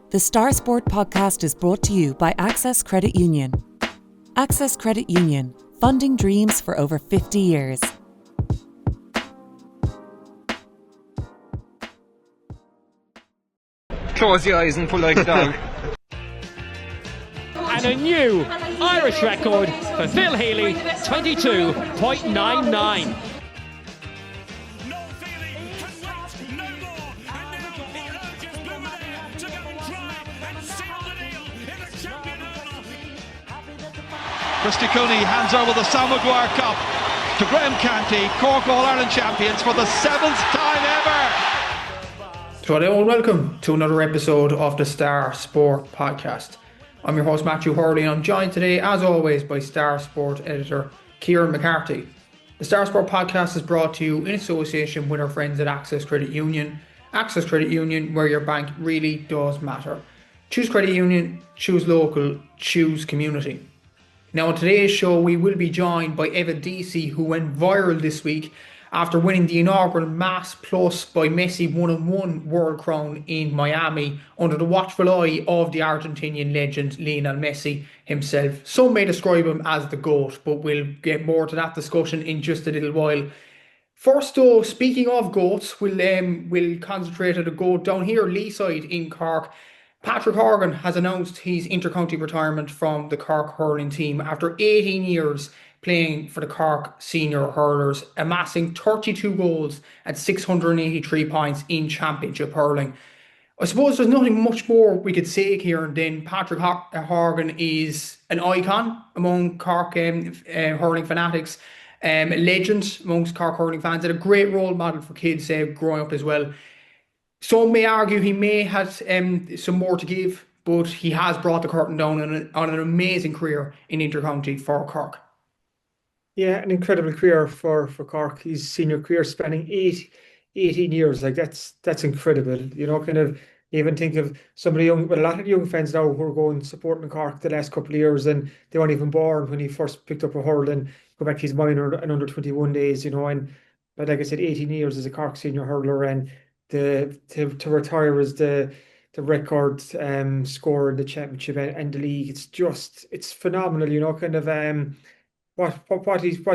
The Star Sport podcast is brought to you by Access Credit Union. Access Credit Union, funding dreams for over 50 years. Close your eyes and pull like a dog. And a new Irish record for Phil Healy, 22.99. Christy Cooney hands over the Sam Maguire Cup to Graham Canty, Cork All-Ireland champions for the 7th time ever. Hello and welcome to another episode of the Star Sport podcast. I'm your host Matthew Hurley and I'm joined today as always by Star Sport editor Kieran McCarthy. The Star Sport podcast is brought to you in association with our friends at Access Credit Union. Access Credit Union, where your bank really does matter. Choose Credit Union, choose local, choose community. Now on today's show we will be joined by Evan Deasy, who went viral this week after winning the inaugural Mass Plus by Messi 1-on-1 World Crown in Miami under the watchful eye of the Argentinian legend Lionel Messi himself. Some may describe him as the GOAT, but we'll get more to that discussion in just a little while. First though, speaking of GOATs, we'll concentrate on the GOAT down here, Leeside in Cork. Patrick Horgan has announced his inter-county retirement from the Cork hurling team after 18 years playing for the Cork senior hurlers, amassing 32 goals and 683 points in championship hurling. I suppose there's nothing much more we could say here than Patrick Horgan is an icon among Cork hurling fanatics, a legend amongst Cork hurling fans, and a great role model for kids growing up as well. Some may argue he may have some more to give, but he has brought the curtain down on an amazing career in inter-county for Cork. Yeah, an incredible career for Cork. His senior career spanning 18 years. Like that's incredible. You know, kind of even think of some of the a lot of the young fans now who are going supporting Cork the last couple of years, and they weren't even born when he first picked up a hurling. Go back to his minor and under 21 days, you know, and but like I said, 18 years as a Cork senior hurler, and to retire as the record scorer in the championship and the league. It's phenomenal, you know, kind of what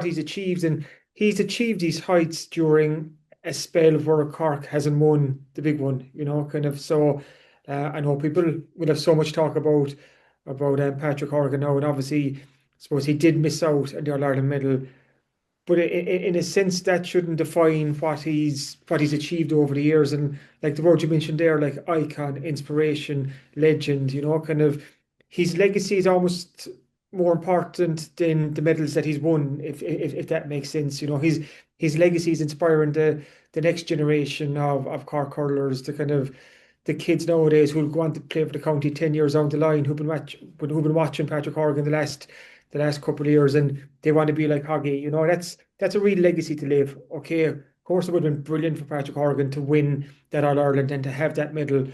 he's achieved, and he's achieved these heights during a spell where Cork hasn't won the big one, you know, kind of. So I know people will have so much talk about Patrick Horgan now, and obviously I suppose he did miss out on the All-Ireland medal, but in a sense that shouldn't define what he's achieved over the years. And like the word you mentioned there, like icon, inspiration, legend, you know, kind of his legacy is almost more important than the medals that he's won, if that makes sense. You know, his legacy is inspiring the next generation of Cork hurlers, the kids nowadays who'll go on to play for the county 10 years down the line, who've been watching Patrick Horgan the last couple of years, and they want to be like Hoggy. You know, that's a real legacy to live. Okay, of course it would have been brilliant for Patrick Horgan to win that All-Ireland and to have that medal,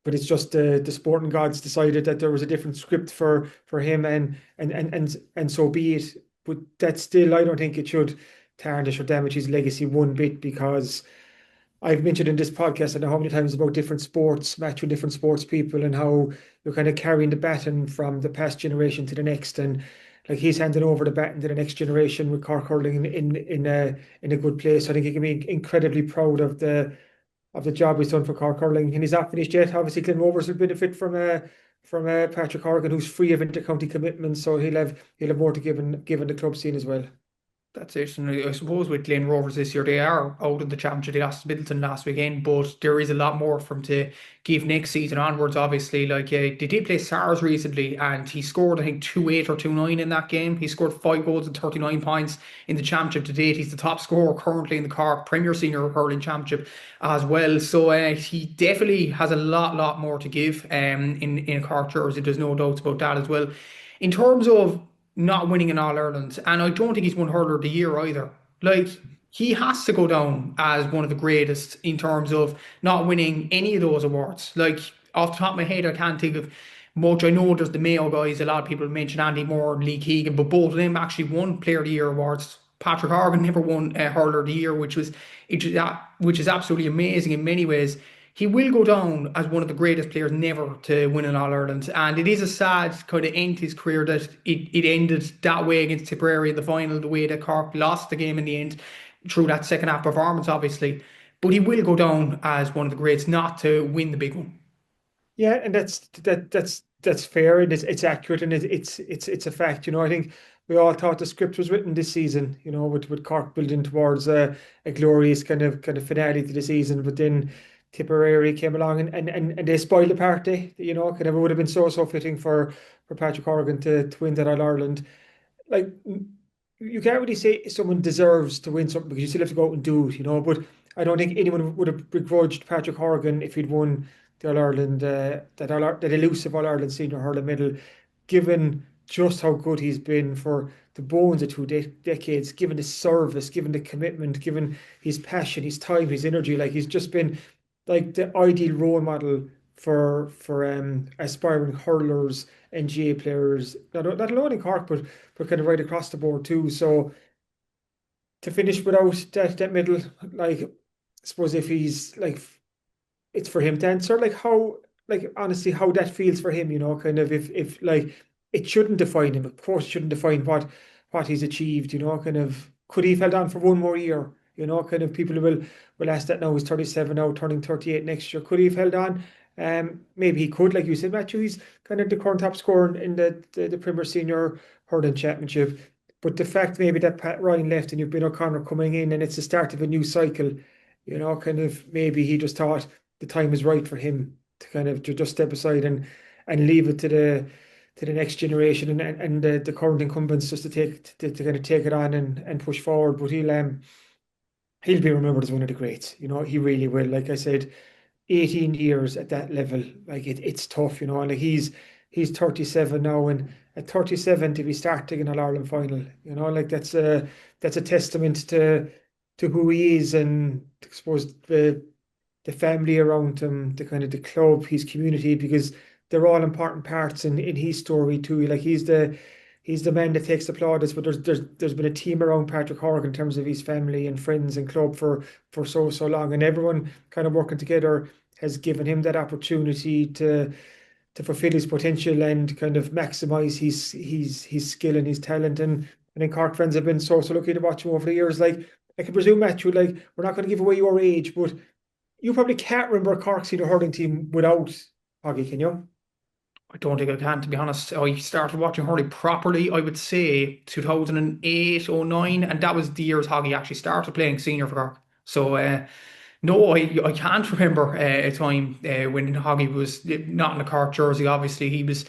but it's just the sporting gods decided that there was a different script for him, and so be it. But that still, I don't think it should tarnish or damage his legacy one bit, because I've mentioned in this podcast, I know how many times, about different sports, matching different sports people, and how you're kind of carrying the baton from the past generation to the next, and like he's handing over the baton to the next generation with Cork hurling in a good place. I think he can be incredibly proud of the job he's done for Cork hurling, and he's not finished yet. Obviously, Glen Rovers will benefit from Patrick Horgan, who's free of inter-county commitments, so he'll have more to give in the club scene as well. That's it. And I suppose with Glen Rovers this year, they are out of the championship. They lost to Middleton last weekend, but there is a lot more for him to give next season onwards, obviously. Like they did play SARS recently, and he scored, I think, 2-8 or 2-9 in that game. He scored 5 goals and 39 points in the championship to date. He's the top scorer currently in the Cork Premier Senior Hurling Championship as well. So he definitely has a lot more to give in a Cork jersey. There's no doubts about that as well. In terms of not winning an All-Ireland, and I don't think he's won Hurler of the Year either. Like, he has to go down as one of the greatest in terms of not winning any of those awards. Like, off the top of my head, I can't think of much. I know there's the Mayo guys, a lot of people mention Andy Moore and Lee Keegan, but both of them actually won Player of the Year awards. Patrick Horgan never won Hurler of the Year, which is absolutely amazing in many ways. he will go down as one of the greatest players never to win an All-Ireland. And it is a sad kind of end to his career that it ended that way against Tipperary in the final, the way that Cork lost the game in the end through that second half performance, obviously. But he will go down as one of the greats not to win the big one. Yeah, and that's fair, and it's accurate, and it's a fact. I think we all thought the script was written this season. With Cork building towards a glorious kind of finale to the season, but then Tipperary came along and they spoiled the party. Kind of it would have been so fitting for Patrick Horgan to win that All Ireland. Like, you can't really say someone deserves to win something because you still have to go out and do it. But I don't think anyone would have begrudged Patrick Horgan if he'd won the All Ireland, that elusive All Ireland senior hurling medal, given just how good he's been for the bones of two decades, given his service, given the commitment, given his passion, his time, his energy. Like, he's just been like the ideal role model for aspiring hurlers, NGA players, not alone in Cork, but kind of right across the board too. So to finish without that medal, like, I suppose if he's like, it's for him to answer, like, how, like, honestly, how that feels for him, kind of, if like, it shouldn't define him. Of course, it shouldn't define what he's achieved, kind of, could he have held on for one more year? Kind of, people will ask that now. He's 37 now, turning 38 next year. Could he have held on? Maybe he could, like you said, Matthew. He's kind of the current top scorer in the Premier Senior Hurling Championship. But the fact maybe that Pat Ryan left and you've been O'Connor coming in, and it's the start of a new cycle, kind of, maybe he just thought the time is right for him to kind of just step aside and leave it to the next generation and the current incumbents just to kind of take it on and push forward. But he'll be remembered as one of the greats. He really will. Like I said, 18 years at that level, like, it's tough. Like, he's 37 now, and at 37 to be starting an All Ireland final, like, that's a testament to who he is, and I suppose the family around him, the kind of the club, his community, because they're all important parts in his story too. Like, he's the man that takes the plaudits, but there's been a team around Patrick Horgan in terms of his family and friends and club for so long, and everyone kind of working together has given him that opportunity to fulfill his potential and kind of maximize his skill and his talent. And I think Cork fans have been so lucky to watch him over the years. Like, I can presume, Matthew, like, we're not going to give away your age, but you probably can't remember a Cork senior hurling team without Hoggy, can you? I don't think I can, to be honest. I started watching hurling properly, I would say, 2008, '09, and that was the years Hoggy actually started playing senior for Cork. So, no, I can't remember a time when Hoggy was not in a Cork jersey. Obviously, he was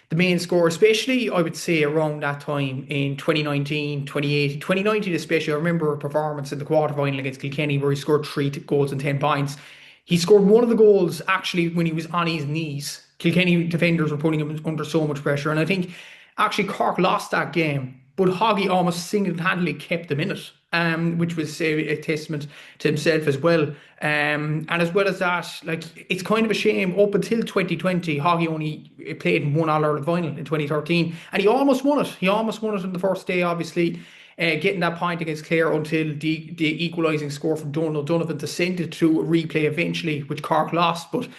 the main scorer, especially, I would say, around that time in 2019, 2018, 2019 especially. I remember a performance in the quarterfinal against Kilkenny where he scored 3 goals and 10 points. He scored one of the goals actually when he was on his knees. Kilkenny defenders were putting him under so much pressure, and I think actually Cork lost that game, but Hoggy almost single-handedly kept them in it, which was a testament to himself as well. And as well as that, like, it's kind of a shame, up until 2020, Hoggy only played in one All-Ireland final in 2013, and he almost won it. He almost won it on the first day, obviously, getting that point against Clare until the equalising score from Donald O'Donovan to send it to a replay eventually, which Cork lost. But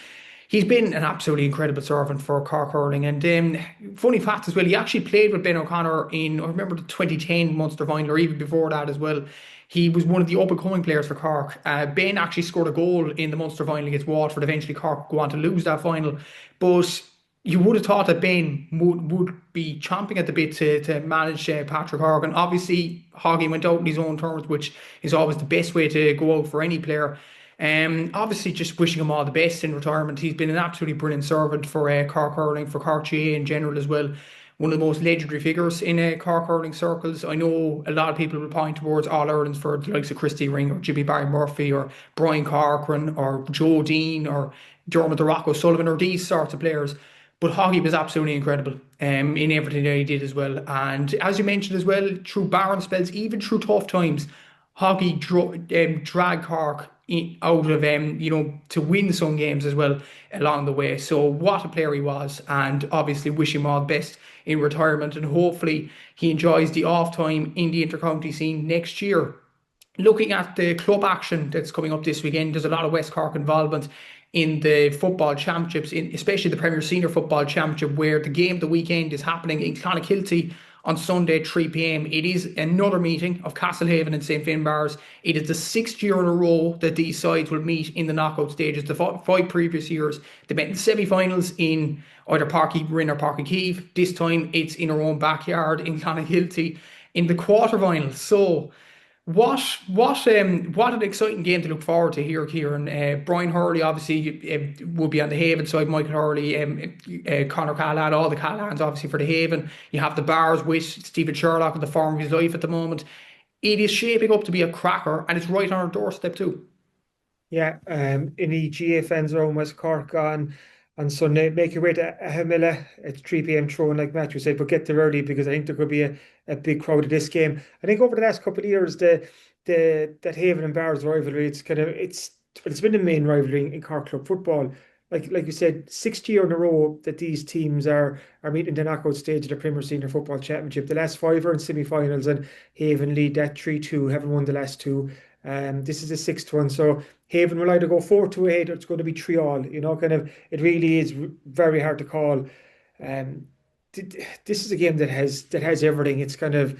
he's been an absolutely incredible servant for Cork hurling. And funny fact as well, he actually played with Ben O'Connor in, I remember, the 2010 Munster final, or even before that as well. He was one of the up-and-coming players for Cork. Ben actually scored a goal in the Munster final against Waterford. Eventually Cork would go on to lose that final. But you would have thought that Ben would be chomping at the bit to manage Patrick Horgan. Obviously, Hoggy went out on his own terms, which is always the best way to go out for any player. Obviously, just wishing him all the best in retirement. He's been an absolutely brilliant servant for Cork hurling, for Cork GA in general as well. One of the most legendary figures in Cork hurling circles. I know a lot of people will point towards All Irelands for the likes of Christy Ring or Jimmy Barry Murphy or Brian Corcoran or Joe Dean or Dermot the Rock O'Sullivan or these sorts of players. But Hoggy was absolutely incredible in everything that he did as well. And as you mentioned as well, through barren spells, even through tough times, Hoggy dragged Cork out of to win some games as well along the way. So what a player he was, and obviously wish him all the best in retirement, and hopefully he enjoys the off time in the intercounty scene next year. Looking at the club action that's coming up this weekend, there's a lot of West Cork involvement. in the football championships, especially the Premier Senior Football Championship, where the game of the weekend is happening in Clonakilty on Sunday, 3 p.m. It is another meeting of Castlehaven and St. Finbarrs. It is the 6th year in a row that these sides will meet in the knockout stages. The 5 previous years, they met in semi-finals in either Páirc Uí Rinn or Páirc Uí Chaoimh. This time it's in our own backyard in Clonakilty in the quarterfinals. So what an exciting game to look forward to here, Kieran. Brian Hurley obviously will be on the Haven side. Michael Hurley, Conor Callahan, all the Callahans obviously for the Haven. You have the Bars with Stephen Sherlock in the form of his life at the moment. It is shaping up to be a cracker, and it's right on our doorstep too. Yeah, any GA fans around West Cork on Sunday, make your way to Ahamilla at 3 p.m. throwing, like Matthew said, but get there early because I think there could be a big crowd at this game. I think over the last couple of years, that Haven and Bars rivalry, it's been the main rivalry in Cork club football. Like you said, 6th year in a row that these teams are meeting the knockout stage of the Premier Senior Football Championship. The last 5 are in semi-finals, and Haven lead that 3-2, having won the last 2. This is the 6th one, so Haven will either go 4-2 or it's going to be 3-3. It really is very hard to call. This is a game that has everything. It's kind of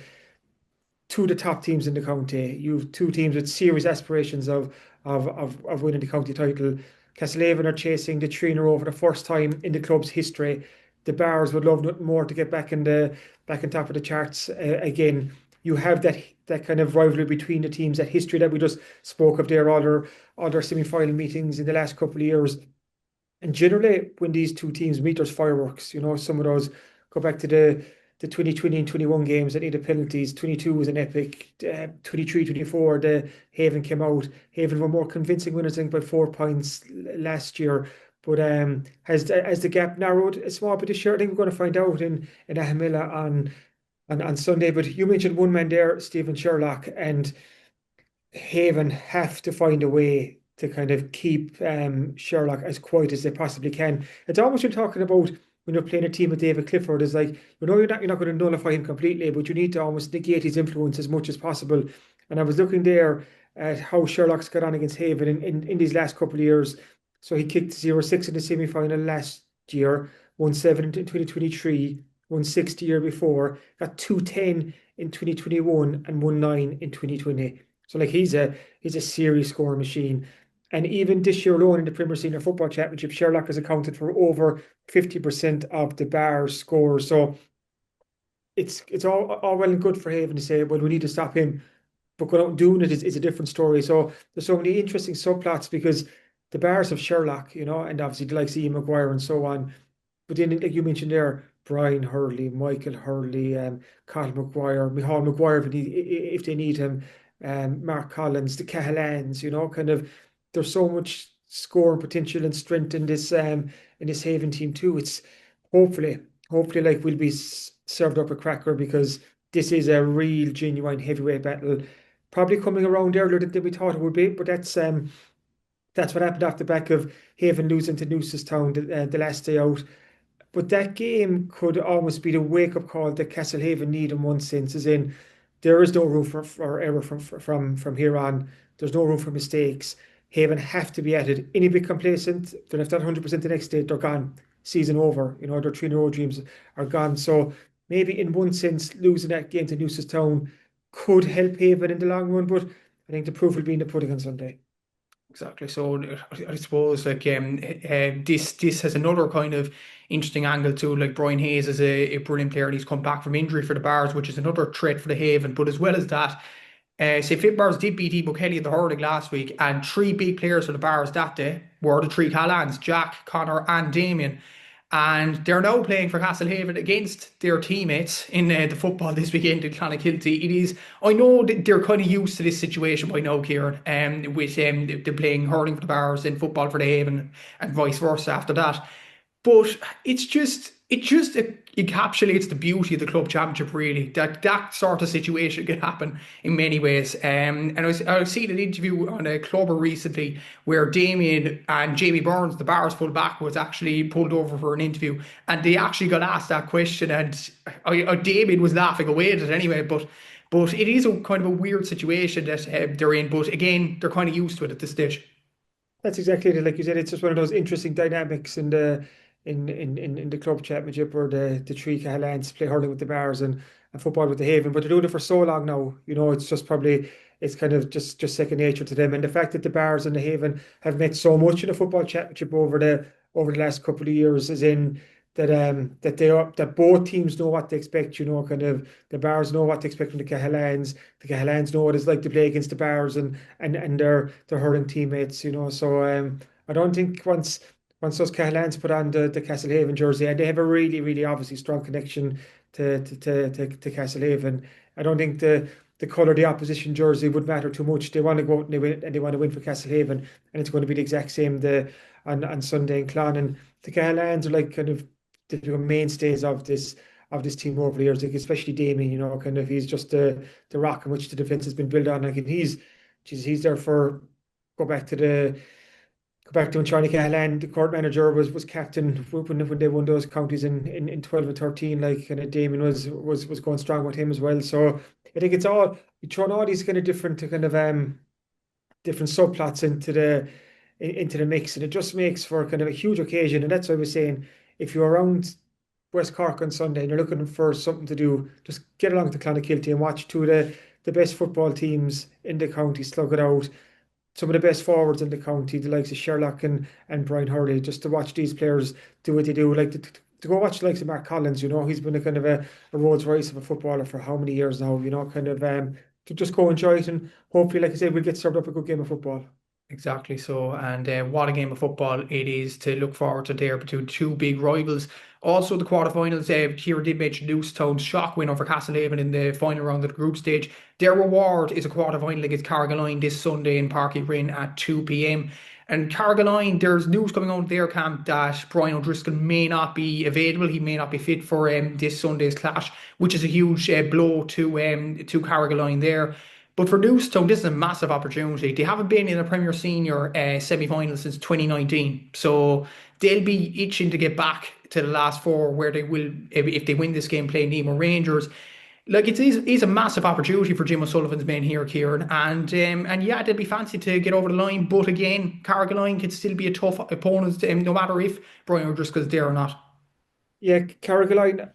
two of the top teams in the county. You have 2 teams with serious aspirations of winning the county title. Castlehaven are chasing the 3 in a row for the first time in the club's history. The Bars would love nothing more to get back on top of the charts again. You have that kind of rivalry between the teams, that history that we just spoke of there, all their semi-final meetings in the last couple of years. And generally, when these 2 teams meet, there's fireworks. Some of those go back to the 2020 and 21 games that needed penalties. 22 was an epic. 23, 24, the Haven came out. Haven were more convincing winners, I think, by 4 points last year. But as the gap narrowed a small bit this year, I think we're going to find out in Ahamilla on Sunday. But you mentioned one man there, Stephen Sherlock, and Haven have to find a way to kind of keep Sherlock as quiet as they possibly can. It's almost you're talking about when you're playing a team with David Clifford, is like, you're not going to nullify him completely, but you need to almost negate his influence as much as possible. And I was looking there at how Sherlock's got on against Haven in these last couple of years. So he kicked 0-6 in the semi-final last year, won 7 in 2023, won 6 the year before, got 2-10 in 2021 and won 9 in 2020. So like he's a serious scoring machine. And even this year alone in the Premier Senior Football Championship, Sherlock has accounted for over 50% of the Bars scores. So it's all well and good for Haven to say, well, we need to stop him. But going out and doing it is a different story. So there's so many interesting subplots because the Bars of Sherlock, and obviously the likes of Ian Maguire and so on. But then, like you mentioned there, Brian Hurley, Michael Hurley, Carl Maguire, Micheál Maguire if they need him, Mark Collins, the Cahillans, kind of, there's so much scoring potential and strength in this Haven team too. It's hopefully like we'll be served up a cracker because this is a real genuine heavyweight battle, probably coming around earlier than we thought it would be. But that's what happened off the back of Haven losing to Newcestown the last day out. But that game could almost be the wake-up call that Castlehaven need in one sense, as in there is no room for error from here on. There's no room for mistakes. Haven have to be at it. Any bit complacent, then if they're 100% the next day, they're gone. Season over. Their 3-0 dreams are gone. So maybe in one sense, losing that game to Newcestown could help Haven in the long run, but I think the proof will be in the pudding on Sunday. Exactly. So I suppose like this has another kind of interesting angle too. Like Brian Hayes is a brilliant player and he's come back from injury for the Bars, which is another threat for the Haven. But as well as that, St. Finbarrs did beat Ebo Kelly at the hurling last week, and 3 big players for the Bars that day were the 3 Callans, Jack, Connor and Damien. And they're now playing for Castlehaven against their teammates in the football this weekend in Clonakilty. I know that they're kind of used to this situation by now, Kieran, with they're playing hurling for the Bars and football for the Haven and vice versa after that. But it just encapsulates the beauty of the club championship, really. That sort of situation can happen in many ways. And I've seen an interview on a clubber recently where Damien and Jamie Burns, the Bars full-back, was actually pulled over for an interview, and they actually got asked that question, and Damien was laughing away at it anyway. But it is a kind of a weird situation that they're in. But again, they're kind of used to it at this stage. That's exactly it. Like you said, it's just one of those interesting dynamics in the in the club championship where the three Cahalans play hurling with the Bars and football with the Haven. But they're doing it for so long now, it's just probably it's kind of just second nature to them. And the fact that the Bars and the Haven have met so much in the football championship over the last couple of years is in that both teams know what to expect, kind of the Bars know what to expect from the Cahalans know what it's like to play against the Bars and their hurling teammates, So I don't think once those Cahalans put on the Castlehaven jersey, and they have a really, really obviously strong connection to Castlehaven. I don't think the colour of the opposition jersey would matter too much. They want to go out and they want to win for Castlehaven, and it's going to be the exact same on Sunday in Clon. And the Cahalans are like kind of they've become mainstays of this team over the years, like especially Damien, kind of he's just the rock in which the defence has been built on. Like, and he's there for go back to when Charlie Cahalan, the court manager, was captain when they won those counties in 12 and 13. Like, kind of Damien was going strong with him as well. So I think it's all you throw all these kind of different different subplots into the mix, and it just makes for kind of a huge occasion. And that's why I was saying, if you're around West Cork on Sunday and you're looking for something to do, just get along to Clonakilty and watch two of the best football teams in the county slug it out. Some of the best forwards in the county, the likes of Sherlock and Brian Hurley, just to watch these players do what they do. Like to go watch the likes of Mark Collins, he's been a kind of a Rolls Royce of a footballer for how many years now, kind of to just go enjoy it, and hopefully, like I said, we'll get served up a good game of football. Exactly so, and what a game of football it is to look forward to there between two big rivals. Also, the quarterfinals, here did mention Newstown's shock win over Castlehaven in the final round of the group stage. Their reward is a quarterfinal against Carrigaline this Sunday in Páirc Uí Rinn at 2 p.m. And Carrigaline, there's news coming out of their camp that Brian O'Driscoll may not be available. He may not be fit for this Sunday's clash, which is a huge blow to Carrigaline there. But for Newstown, this is a massive opportunity. They haven't been in a Premier Senior semi-final since 2019. So they'll be itching to get back to the last four, where they will, if they win this game, play Nemo Rangers. Like, it's a massive opportunity for Jim O'Sullivan's men here, Kieran. And yeah, they'll be fancy to get over the line. But again, Carrigaline could still be a tough opponent, no matter if Brian O'Driscoll's there or not. Yeah, Carrigaline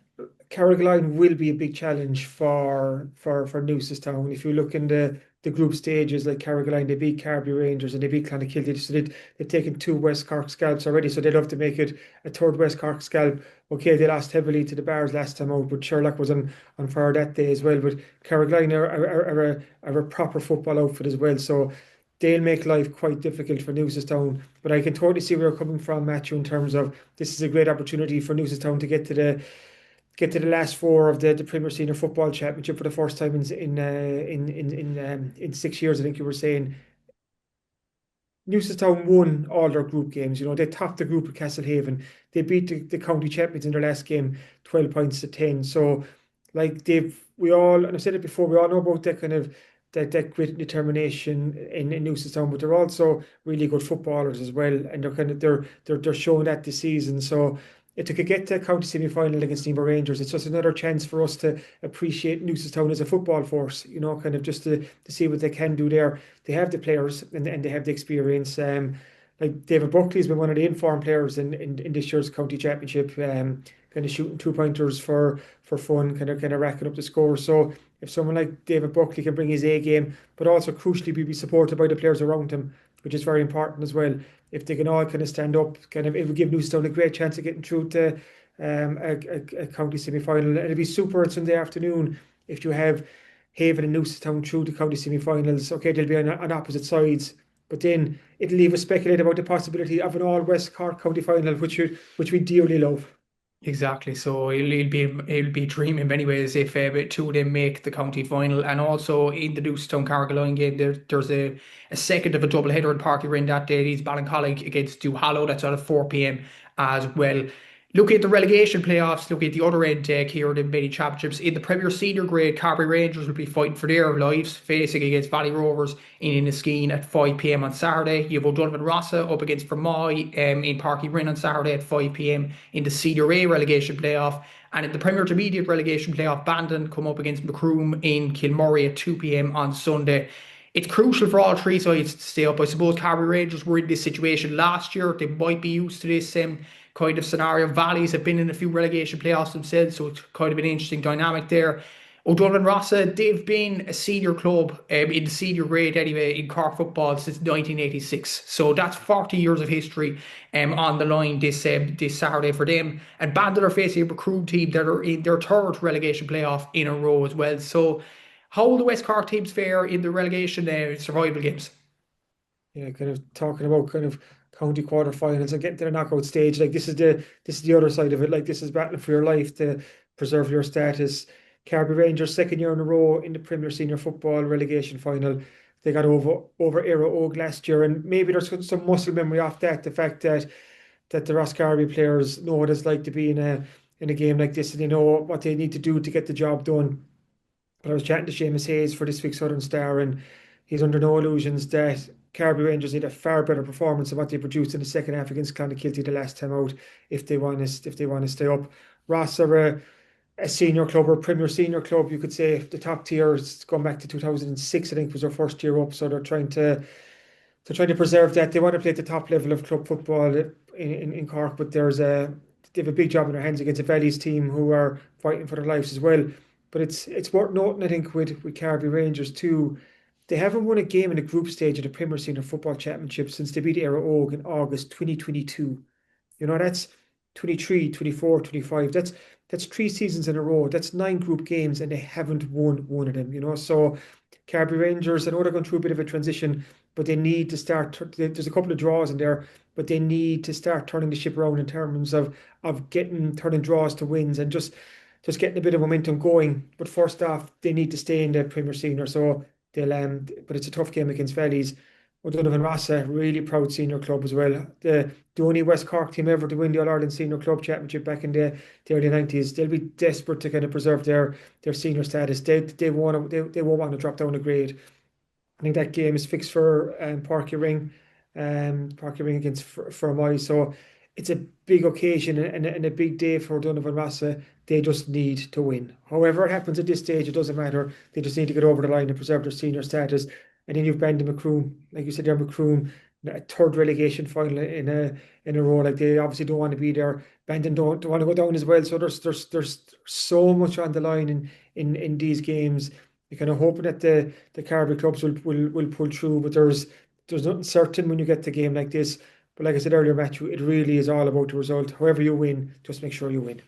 will be a big challenge for Newcestown. If you look in the group stages, like Carrigaline, they beat Carby Rangers and they beat Clonakilty. So they've taken two West Cork scalps already. So they'd love to make it a third West Cork scalp. Okay, they lost heavily to the Bars last time out, but Sherlock was on fire that day as well. But Carrigaline are a proper football outfit as well. So they'll make life quite difficult for Newcestown. But I can totally see where you're coming from, Matthew, in terms of this is a great opportunity for Newcestown to get to the last four of the Premier Senior Football Championship for the first time in 6 years. I think you were saying Newcestown won all their group games. They topped the group at Castlehaven. They beat the county champions in their last game, 12 points to 10. So, like, and I've said it before, we all know about that kind of that grit and determination in Newcestown, but they're also really good footballers as well, and they're showing that this season. So if they could get to a county semi-final against Nemo Rangers, it's just another chance for us to appreciate Newcestown as a football force, kind of just to see what they can do there. They have the players and they have the experience. Like David Buckley's been one of the informed players in this year's county championship, kind of shooting 2-pointers for fun, kind of racking up the score. So if someone like David Buckley can bring his A game, but also crucially be supported by the players around him, which is very important as well. If they can all kind of stand up, it would give Newcestown a great chance of getting through to a county semi-final. It'll be super on Sunday afternoon if you have Haven and Newcestown through the county semi-finals. Okay, they'll be on opposite sides, but then it'll leave us speculate about the possibility of an all West Cork county final, which we dearly love. Exactly. So it'll be dream in many ways if two of them make the county final. And also in the Newcestown Carrigaline game, there's a second of a double header in Páirc Uí Rinn that day. It's Ballincollig against Duhallow. That's at 4 p.m. as well. Looking at the relegation playoffs, looking at the other end, here in many championships, in the Premier Senior grade, Carby Rangers will be fighting for their lives, facing against Valley Rovers in Inniskeen at 5 p.m. on Saturday. You have O'Donovan Rossa up against Fermoy in Páirc Uí Rinn on Saturday at 5 p.m. in the Senior A relegation playoff. And in the Premier Intermediate relegation playoff, Bandon come up against Macroom in Kilmurray at 2 p.m. on Sunday. it's crucial for all three sides to stay up. I suppose Cobh Rangers were in this situation last year. They might be used to this kind of scenario. Valleys have been in a few relegation playoffs themselves, so it's kind of an interesting dynamic there. O'Donovan Rossa, they've been a senior club in the senior grade anyway in Cork football since 1986. So that's 40 years of history on the line this Saturday for them. And Bandon are facing a recruit team that are in their third relegation playoff in a row as well. So how will the West Cork teams fare in the relegation survival games? Yeah, kind of talking about kind of county quarterfinals and getting to the knockout stage. Like this is the other side of it. Like this is battling for your life to preserve your status. Cobh Rangers, second year in a row in the Premier Senior Football relegation final. They got over Éire Óg last year, and maybe there's some muscle memory off that. The fact that the Rosscarbery players know what it's like to be in a game like this, and they know what they need to do to get the job done. But I was chatting to Seamus Hayes for this week's Southern Star, and he's under no illusions that Cobh Rangers need a far better performance than what they produced in the second half against Clonakilty the last time out if they want to stay up. Ross are a senior club or a Premier Senior club, you could say. The top tier is going back to 2006, I think, was their first year up. So they're trying to preserve that. They want to play at the top level of club football in Cork, but they have a big job in their hands against a Valley's team who are fighting for their lives as well. But it's worth noting, I think, with Cobh Rangers too. They haven't won a game in the group stage of the Premier Senior Football Championship since they beat Éire Óg in August 2022. You know, that's 23, 24, 25. That's 3 seasons in a row. That's 9 group games, and they haven't won one of them. You know, so Cobh Rangers, I know they're going through a bit of a transition, but they need to start. There's a couple of draws in there, but they need to start turning the ship around in terms of turning draws to wins and just getting a bit of momentum going. But first off, they need to stay in the Premier Senior. So they'll but it's a tough game against Valleys. O'Donovan Rossa, really proud senior club as well. The only West Cork team ever to win the All-Ireland Senior Club Championship back in the early 90s. They'll be desperate to kind of preserve their senior status. They won't want to drop down a grade. I think that game is fixed for Páirc Uí Rinn against Fermoy. So it's a big occasion and a big day for O'Donovan Rossa. They just need to win. However it happens at this stage, it doesn't matter. They just need to get over the line and preserve their senior status. And then you've Bandon Macroom, like you said there, Macroom, a third relegation final in a row. Like they obviously don't want to be there. Bandon don't want to go down as well. So there's so much on the line in these games. You're kind of hoping that the Carbery clubs will pull through, but there's nothing certain when you get to a game like this. But like I said earlier, Matthew, it really is all about the result. However you win, just make sure you win.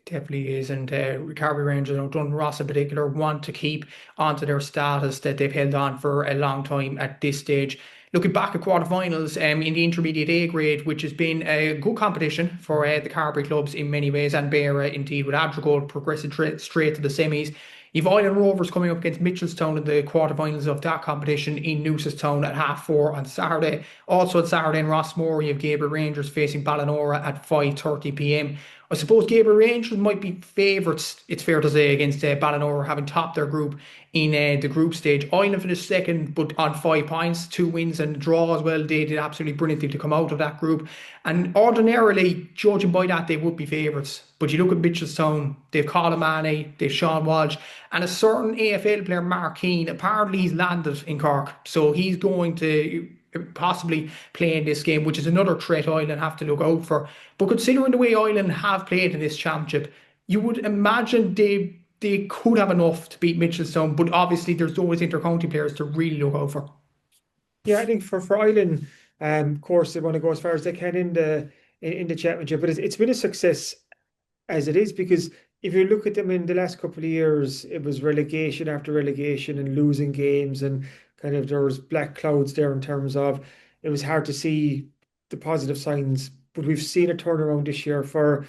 Definitely is, and Cobh Rangers and O'Donovan Ross in particular want to keep onto their status that they've held on for a long time at this stage. Looking back at quarterfinals in the intermediate A grade, which has been a good competition for the Carbery clubs in many ways, and Beara indeed, with Adrigal progressing straight to the semis. You've Island Rovers coming up against Mitchelstown in the quarterfinals of that competition in Newcestown at 4:30 on Saturday. Also on Saturday in Rossmore, you have Gabriel Rangers facing Ballinora at 5:30 p.m. I suppose Gabriel Rangers might be favourites, it's fair to say, against Ballinora, having topped their group in the group stage. Island finished second, but on 5 points, 2 wins and a draw as well. They did absolutely brilliantly to come out of that group. And ordinarily, judging by that, they would be favourites. But you look at Mitchelstown, they've Colin Manny, they've Sean Walsh, and a certain AFL player, Mark Keane, apparently he's landed in Cork. So he's going to possibly play in this game, which is another threat Ireland have to look out for. But considering the way Ireland have played in this championship, you would imagine they could have enough to beat Mitchelstown, but obviously there's always inter-county players to really look out for. Yeah, I think for Ireland, of course, they want to go as far as they can in the championship, but it's been a success as it is, because if you look at them in the last couple of years, it was relegation after relegation and losing games, and kind of there was black clouds there in terms of it was hard to see the positive signs. But we've seen a turnaround this year for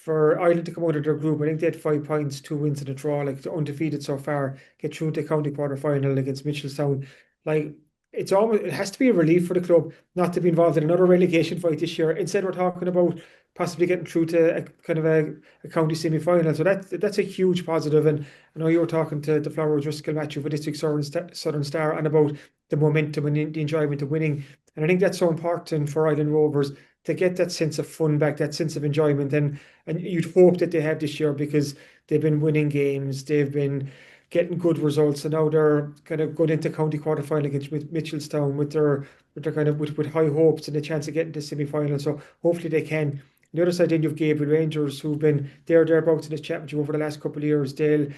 Ireland to come out of their group. I think they had 5 points, 2 wins and a draw, like undefeated so far, get through to the county quarter final against Mitchelstown. Like it has to be a relief for the club not to be involved in another relegation fight this year. Instead, we're talking about possibly getting through to a county semi-final. So that's a huge positive. And I know you were talking to the Flower Driscoll, Matthew, for this week's Southern Star, and about the momentum and the enjoyment of winning. And I think that's so important for Island Rovers to get that sense of fun back, that sense of enjoyment. And you'd hope that they have this year, because they've been winning games. They've been getting good results, and now they're kind of going into county quarter-final against Mitchelstown with their kind of with high hopes and a chance of getting to semi-final. So hopefully they can. On the other side, then you've Gabriel Rangers, who've been thereabouts in this championship over the last couple of years. They'll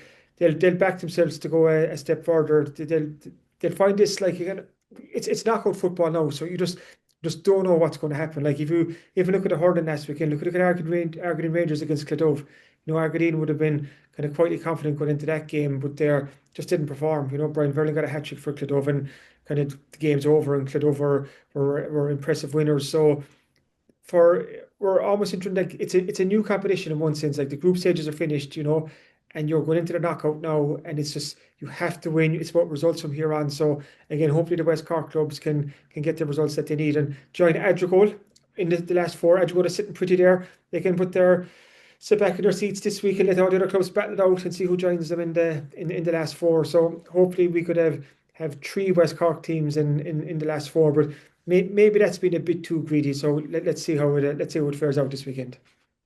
back themselves to go a step further. They'll find this like, again, it's knockout football now, so you just don't know what's going to happen. Like if you look at the hurling last weekend, look at Argentinian Rangers against Clodove. Argentine would have been kind of quietly confident going into that game, but they just didn't perform. Brian Verlin got a hat trick for Clodove, and kind of the game's over, and Clodove were impressive winners. So we're almost into, like, it's a new competition in one sense. Like the group stages are finished, and you're going into the knockout now, and it's just, you have to win. It's about results from here on. So again, hopefully the West Cork clubs can get the results that they need and join Adrigole in the last four. Adrigole is sitting pretty there. They can sit back in their seats this week and let all the other clubs battle it out and see who joins them in the last four. So hopefully we could have three West Cork teams in the last four, but maybe that's been a bit too greedy. So let's see how it fares out this weekend.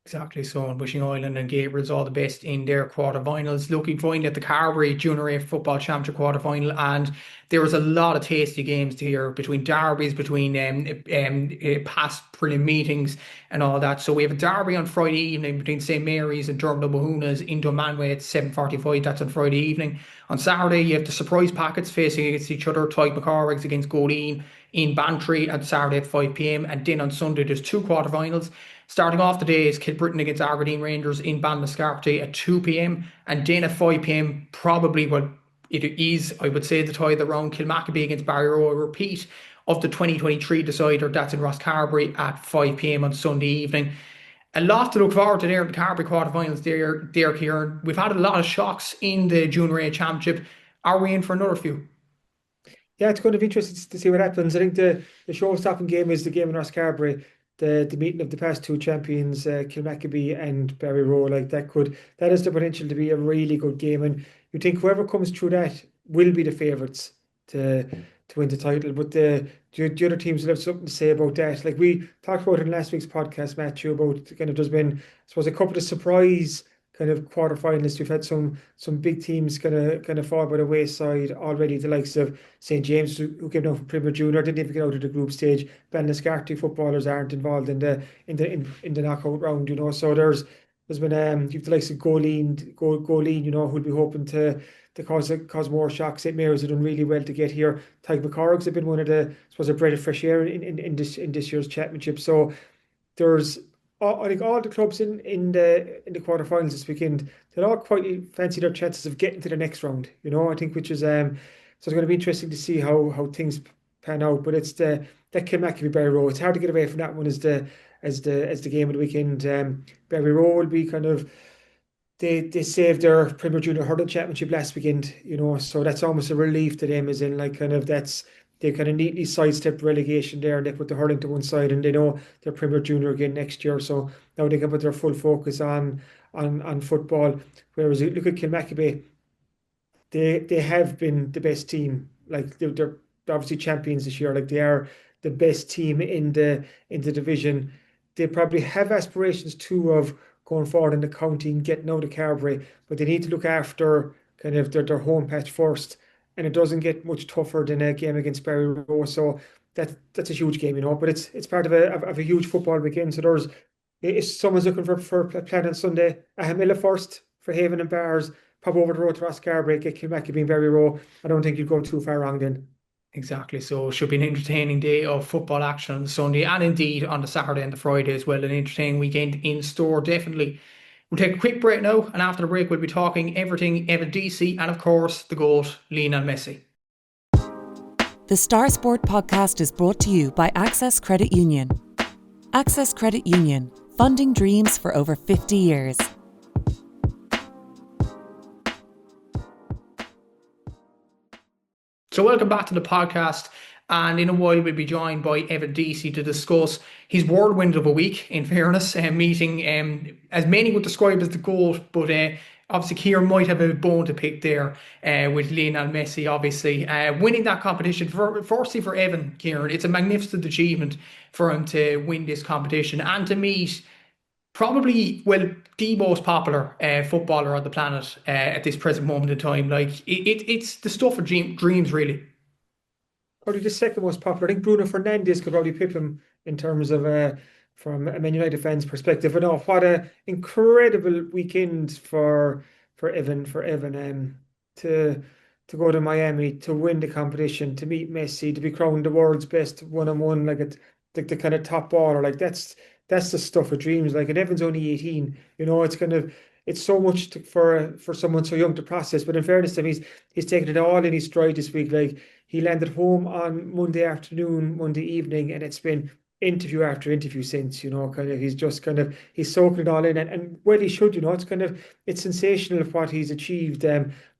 Exactly so, and wishing Ireland and Gabriels all the best in their quarterfinals. Looking forward at the Carbery Junior A Football Championship quarterfinal, and there was a lot of tasty games to hear between derbies, between past prelim meetings and all that. So we have a derby on Friday evening between St Mary's and Dermot Mahonas in Dunmanway at 7:45. That's on Friday evening. On Saturday, you have the surprise packets facing against each other. Tyke McCormick's against Goleen in Bantry on Saturday at 5 p.m. And then on Sunday, there's two quarterfinals. Starting off the day is Kilbrittain against Argentinian Rangers in Bandon at 2 p.m. And then at 5 p.m, probably what it is, I would say, the tie of the round, Kilmacabea against Barryroe. A repeat of the 2023 decider, that's in Rosscarbery at 5 p.m. on Sunday evening. A lot to look forward to there in the Carbery quarterfinals there, Kieran. We've had a lot of shocks in the Junior A Championship. Are we in for another few? Yeah, it's going to be interesting to see what happens. I think the show-stopping game is the game in Rosscarbery. The meeting of the past two champions, Kilmacabea and Barryroe, that has the potential to be a really good game, and you think whoever comes through that will be the favourites to win the title. But the other teams will have something to say about that. Like we talked about in last week's podcast, Matthew, about kind of there's been, I suppose, a couple of surprise kind of quarterfinalists. We've had some big teams kind of fall by the wayside already. The likes of St James, who came down from Premier Junior, didn't even get out of the group stage. Ballinascarty footballers aren't involved in the knockout round. So there's been you've the likes of Goleen, who'll be hoping to cause more shocks. St Mary's have done really well to get here. Tyke McCormick's have been one of the, I suppose, a breath of fresh air in this year's championship. So there's, I think, all the clubs in the quarterfinals this weekend, they'll all quite fancy their chances of getting to the next round. I think, which is so it's going to be interesting to see how things pan out. But it's that Kilmacabea Barryroe. It's hard to get away from that one as the game of the weekend. Barryroe will be kind of, they saved their Premier Junior Hurling Championship last weekend. So that's almost a relief to them, as in they kind of neatly sidestepped relegation there, and they put the hurling to one side, and they know they're Premier Junior again next year. So now they can put their full focus on football. Whereas you look at Kilmacabea, they have been the best team. Like they're obviously champions this year. Like they are the best team in the division. They probably have aspirations too of going forward in the county and getting out of Carbery, but they need to look after kind of their home patch first. And it doesn't get much tougher than a game against Barryroe, so that's a huge game, but it's part of a huge football weekend. So if someone's looking for a plan on Sunday, a Hamilla first for Haven and Bars, pop over the road to Rosscarbery, get Kilmacabea and Barryroe. I don't think you'd go too far wrong then. Exactly, so it should be an entertaining day of football action on the Sunday, and indeed on the Saturday and the Friday as well. An entertaining weekend in store, definitely. We'll take a quick break now, and after the break we'll be talking everything Evan Deasy and, of course, the GOAT, Lionel Messi. The Star Sport podcast is brought to you by Access Credit Union. Access Credit Union, funding dreams for over 50 years. So welcome back to the podcast. And in a while, we'll be joined by Evan Deasy to discuss his whirlwind of a week, in fairness, meeting, as many would describe as the GOAT, but obviously Kieran might have a bone to pick there with Lionel Messi, obviously. Winning that competition, firstly for Evan, Kieran, it's a magnificent achievement for him to win this competition and to meet Probably, well, the most popular footballer on the planet at this present moment in time. Like it's the stuff of dreams, really. Probably the second most popular. I think Bruno Fernandes could probably pip him in terms of from a Man United fan's perspective. But no, what a incredible weekend for Evan to go to Miami to win the competition, to meet Messi, to be crowned the world's best one-on-one, like the kind of top baller. Like that's the stuff of dreams. Like, and Evan's only 18. It's kind of it's so much for someone so young to process. But in fairness to him, he's taken it all in his stride this week. Like, he landed home on Monday afternoon, Monday evening, and it's been interview after interview since, kind of he's soaking it all in, and well, he should, it's sensational of what he's achieved.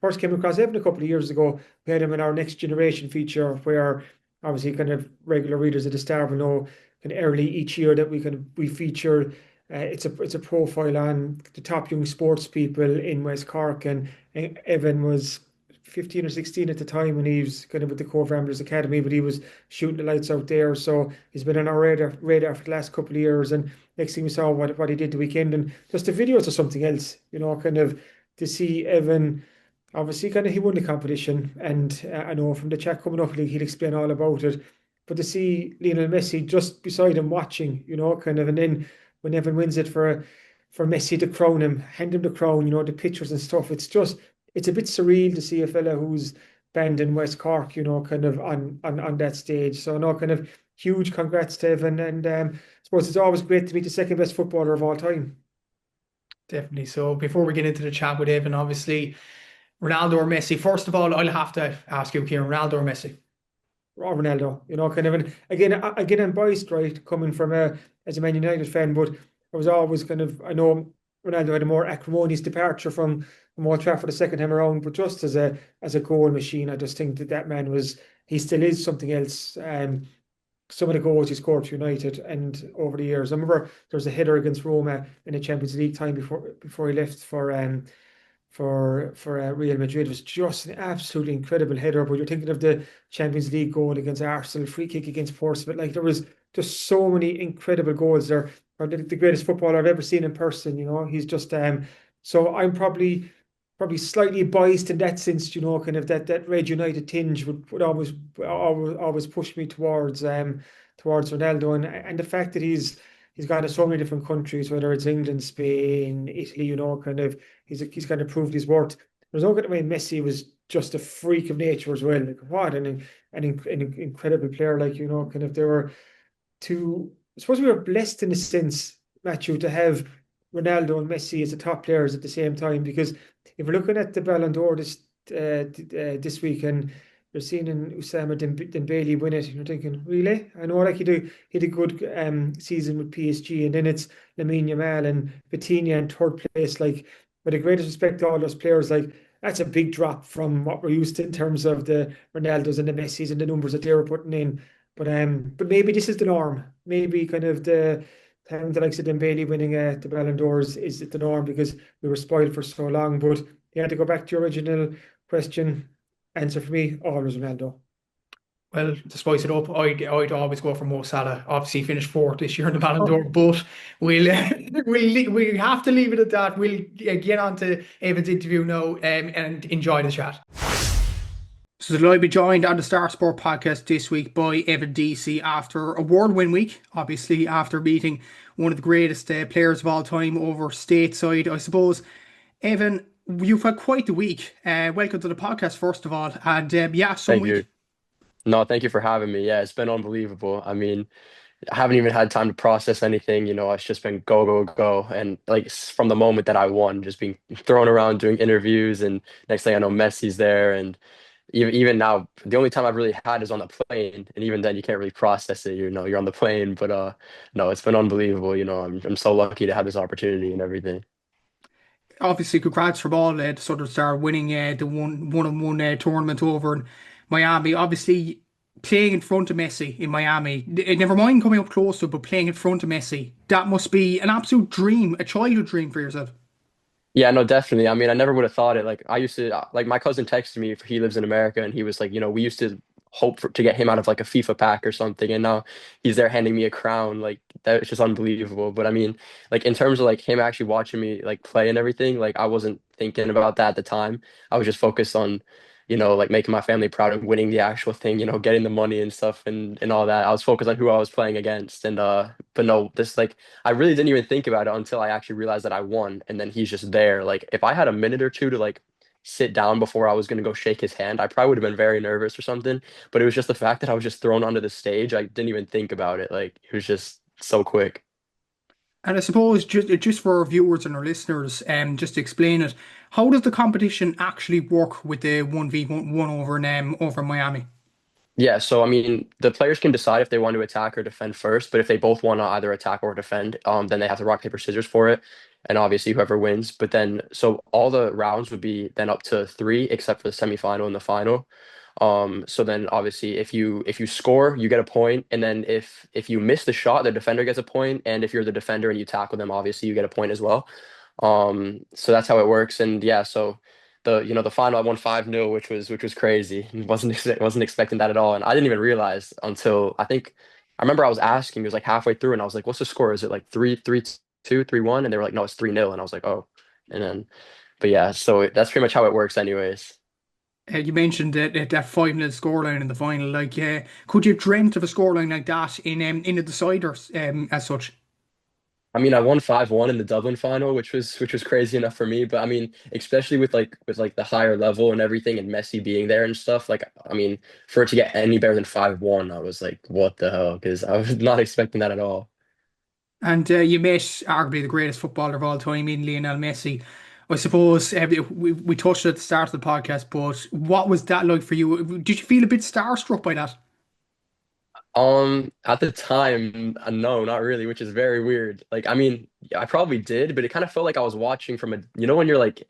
First came across Evan a couple of years ago. We had him in our Next Generation feature, where obviously kind of regular readers of the Star will know kind of early each year that we feature. It's a profile on the top young sports people in West Cork, and Evan was 15 or 16 at the time when he was kind of with the Cobh Ramblers Academy, but he was shooting the lights out there. So he's been on our radar for the last couple of years. And next thing we saw what he did the weekend, and just the videos or something else, kind of to see Evan. Obviously, kind of he won the competition, and I know from the chat coming up, he'll explain all about it. But to see Lionel Messi just beside him watching, kind of, and then when Evan wins it for Messi to crown him, hand him the crown, the pictures and stuff. It's a bit surreal to see a fella who's Bandon West Cork, kind of on that stage. So no, kind of huge congrats to Evan, and I suppose it's always great to meet the second best footballer of all time. Definitely. So before we get into the chat with Evan, obviously, Ronaldo or Messi? First of all, I'll have to ask you, Kieran, Ronaldo or Messi? Ronaldo, kind of, and again, I'm biased, right, coming from as a Man United fan, but I was always kind of, I know Ronaldo had a more acrimonious departure from Old Trafford the second time around, but just as a goal machine, I just think that man he still is something else. Some of the goals he scored for United and over the years. I remember there was a header against Roma in the Champions League time before he left for Real Madrid. It was just an absolutely incredible header. But you're thinking of the Champions League goal against Arsenal, free kick against Portsmouth. Like, there was just so many incredible goals there. Or the greatest footballer I've ever seen in person. He's just so I'm probably slightly biased in that sense. Kind of that Red United tinge would always push me towards Ronaldo, and the fact that he's gone to so many different countries, whether it's England, Spain, Italy, kind of he's kind of proved his worth. There's no getting away. Messi was just a freak of nature as well. Like, what an incredible player. Like, kind of there were two. I suppose we were blessed in a sense, Matthew, to have Ronaldo and Messi as the top players at the same time, because if we're looking at the Ballon d'Or this week, and you're seeing Usama Dembele win it, and you're thinking, really? I know, like, he had a good season with PSG, and then it's Lamine Yamal and Vitinha in third place. Like, with the greatest respect to all those players, like, that's a big drop from what we're used to in terms of the Ronaldos and the Messis and the numbers that they were putting in. But maybe this is the norm. Maybe kind of the likes of Dembele winning the Ballon d'Ors is the norm, because we were spoiled for so long. But you had to go back to your original question. Answer for me, always Ronaldo. Well, to spice it up, I'd always go for Mo Salah. Obviously, he finished fourth this year in the Ballon d'Or, but we'll have to leave it at that. We'll get on to Evan's interview now, and enjoy the chat. So did I be joined on the Star Sport podcast this week by Evan Deasy after award-win week, obviously after meeting one of the greatest players of all time over stateside, I suppose. Evan, you've had quite the week. Welcome to the podcast, first of all. And Thank you. No, thank you for having me. Yeah, it's been unbelievable. I mean, I haven't even had time to process anything. It's just been go, go, go. And like, from the moment that I won, just being thrown around doing interviews. And next thing I know, Messi's there. And even now, the only time I've really had is on the plane, and even then you can't really process it. You're on the plane, but no, it's been unbelievable. I'm so lucky to have this opportunity and everything. Obviously, congrats from all the Southern Star winning the one-on-one tournament over in Miami. Obviously, playing in front of Messi in Miami, never mind coming up close to it, but playing in front of Messi, that must be an absolute dream, a childhood dream for yourself. Yeah, no, definitely. I mean, I never would have thought it. Like, I used to, like, my cousin texted me, he lives in America, and he was like, we used to hope to get him out of like a FIFA pack or something, and now he's there handing me a crown. Like that is just unbelievable. But I mean, like in terms of like him actually watching me like play and everything, like I wasn't thinking about that at the time. I was just focused on, like making my family proud and winning the actual thing, getting the money and stuff and all that. I was focused on who I was playing against. And but no, this like I really didn't even think about it until I actually realized that I won. And then he's just there. Like if I had a minute or two to like sit down before I was gonna go shake his hand, I probably would have been very nervous or something. But it was just the fact that I was just thrown onto the stage. I didn't even think about it. Like it was just so quick. And I suppose just for our viewers and our listeners, just to explain it, how does the competition actually work with the 1v1 over Miami? Yeah, so I mean, the players can decide if they want to attack or defend first, but if they both want to either attack or defend, then they have to rock, paper, scissors for it. And obviously whoever wins. But then so all the rounds would be then up to three, except for the semifinal and the final. So then obviously if you score, you get a point, and then if you miss the shot, the defender gets a point, and if you're the defender and you tackle them, obviously you get a point as well. So that's how it works. And yeah, so the final I won 5-0, which was crazy. Wasn't expecting that at all. And I didn't even realize until I remember I was asking, it was like halfway through, and I was like, what's the score? Is it like 3-2, 3-1? And they were like, no, it's 3-0. And I was like, oh. And then but yeah, so that's pretty much how it works anyways. You mentioned that 5-0 scoreline in the final. Like, could you have dreamt of a scoreline like that in the deciders as such? I mean, I won 5-1 in the Dublin final, which was crazy enough for me. But I mean, especially with like the higher level and everything, and Messi being there and stuff. Like, I mean, for it to get any better than 5-1, I was like, what the hell? Because I was not expecting that at all. And you met arguably the greatest footballer of all time in Lionel Messi. I suppose we touched at the start of the podcast, but what was that like for you? Did you feel a bit starstruck by that? At the time, no, not really, which is very weird. Like, I mean, yeah, I probably did, but it kind of felt like I was watching from when you're like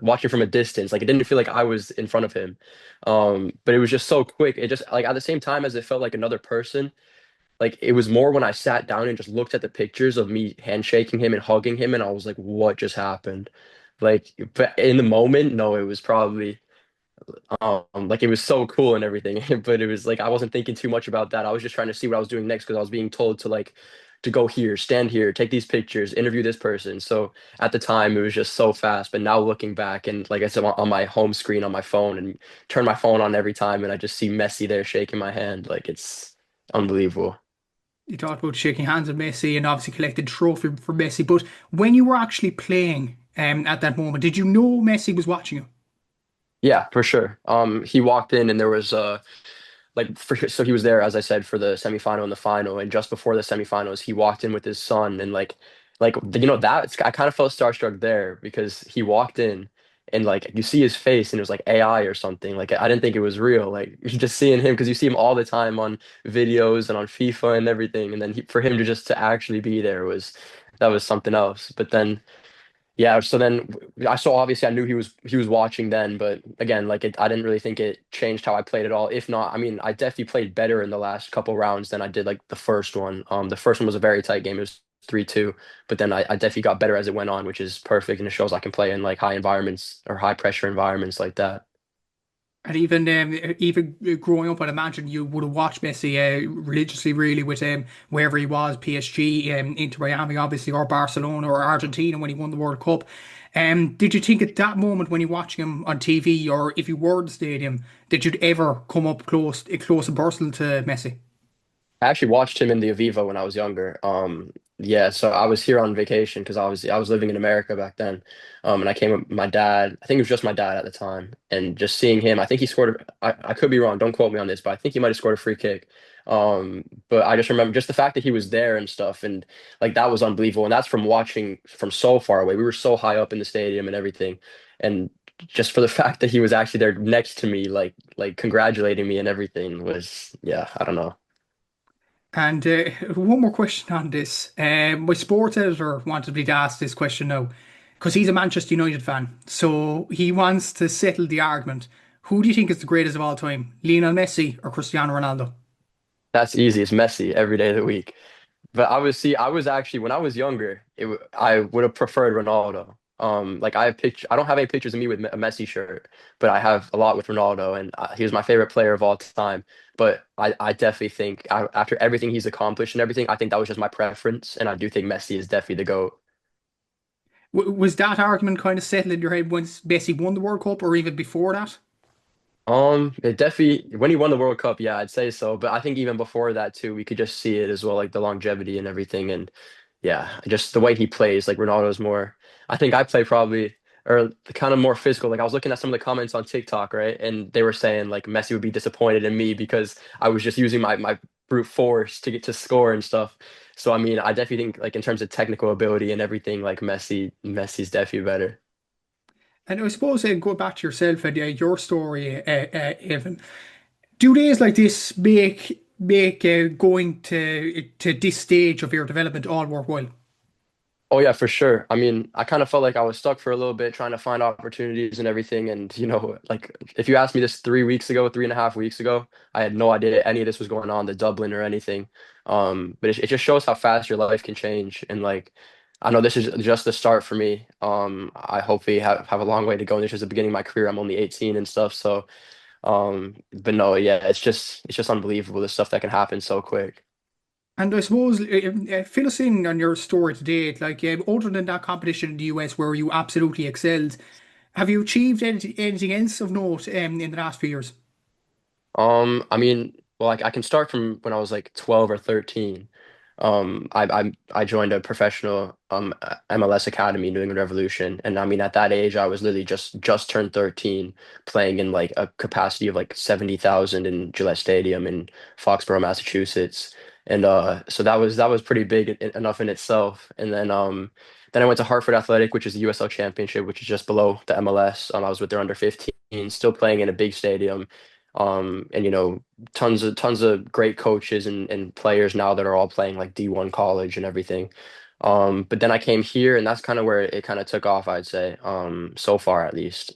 watching from a distance. Like, it didn't feel like I was in front of him. But it was just so quick. It just like at the same time as it felt like another person. Like, it was more when I sat down and just looked at the pictures of me handshaking him and hugging him, and I was like, what just happened? Like, but in the moment, no, it was probably. Like it was so cool and everything, but it was like I wasn't thinking too much about that. I was just trying to see what I was doing next because I was being told to go here, stand here, take these pictures, interview this person. So at the time it was just so fast. But now looking back and like I said on my home screen on my phone and turn my phone on every time and I just see Messi there shaking my hand, like it's unbelievable. You talked about shaking hands with Messi and obviously collected trophy for Messi, but when you were actually playing at that moment, did you know Messi was watching you? Yeah, for sure. He walked in and there was so he was there as I said for the semifinal and the final, and just before the semifinals he walked in with his son and that I kind of felt starstruck there because he walked in and like you see his face and it was like AI or something. Like I didn't think it was real. Like just seeing him because you see him all the time on videos and on FIFA and everything, and then for him to actually be there was something else. But then yeah, so then I saw obviously I knew he was watching then, but again, I didn't really think it changed how I played at all. If not, I mean, I definitely played better in the last couple rounds than I did like the first one. The first one was a very tight game. It was 3-2, but then I definitely got better as it went on, which is perfect and it shows I can play in like high environments or high pressure environments like that. And even growing up, I'd imagine you would have watched Messi religiously, really, with wherever he was, PSG, Inter Miami, obviously, or Barcelona, or Argentina when he won the World Cup. Did you think at that moment when you're watching him on TV, or if you were in the stadium, that you'd ever come up close and personal to Messi? I actually watched him in the Aviva when I was younger. Yeah, so I was here on vacation because I was living in America back then. And I came with my dad. I think it was just my dad at the time, and just seeing him, I think he scored. I could be wrong. Don't quote me on this, but I think he might have scored a free kick. But I just remember just the fact that he was there and stuff, and like that was unbelievable. And that's from watching from so far away. We were so high up in the stadium and everything, and just for the fact that he was actually there next to me, like congratulating me and everything was, yeah, I don't know. And one more question on this. My sports editor wanted me to ask this question now because he's a Manchester United fan. So he wants to settle the argument. Who do you think is the greatest of all time, Lionel Messi or Cristiano Ronaldo? That's easy. It's Messi every day of the week. But I was actually when I was younger, I would have preferred Ronaldo. Like I don't have any pictures of me with a Messi shirt, but I have a lot with Ronaldo, and he was my favorite player of all time. But I definitely think after everything he's accomplished and everything, I think that was just my preference, and I do think Messi is definitely the GOAT. Was that argument kind of settled in your head once Messi won the World Cup, or even before that? It definitely when he won the World Cup, yeah, I'd say so. But I think even before that too, we could just see it as well, like the longevity and everything. And yeah, just the way he plays, like Ronaldo's more. I think I play probably or the kind of more physical. Like I was looking at some of the comments on TikTok, right? And they were saying like Messi would be disappointed in me because I was just using my brute force to get to score and stuff. So I mean, I definitely think like in terms of technical ability and everything, like Messi's definitely better. And I suppose go back to yourself and your story, Evan. Do days like this make going to this stage of your development all worthwhile? Oh yeah, for sure. I mean, I kind of felt like I was stuck for a little bit trying to find opportunities and everything. And like if you asked me this 3 weeks ago, 3.5 weeks ago, I had no idea any of this was going on to Dublin or anything. But it just shows how fast your life can change. And like, I know this is just the start for me. I hopefully have a long way to go. And this is the beginning of my career. I'm only 18 and stuff. So, but no, yeah, it's just unbelievable the stuff that can happen so quick. And I suppose fill us in on your story today. Like other than that competition in the US where you absolutely excelled, have you achieved anything else of note in the last few years? I mean, well, I can start from when I was like 12 or 13. I joined a professional MLS academy, New England Revolution, and I mean at that age I was literally just turned 13, playing in like a capacity of like 70,000 in Gillette Stadium in Foxborough, Massachusetts, and so that was pretty big enough in itself. And then I went to Hartford Athletic, which is the USL Championship, which is just below the MLS. I was with their under 15, still playing in a big stadium. And tons of great coaches and players now that are all playing like D1 college and everything. But then I came here and that's kind of where it kind of took off, I'd say. So far at least.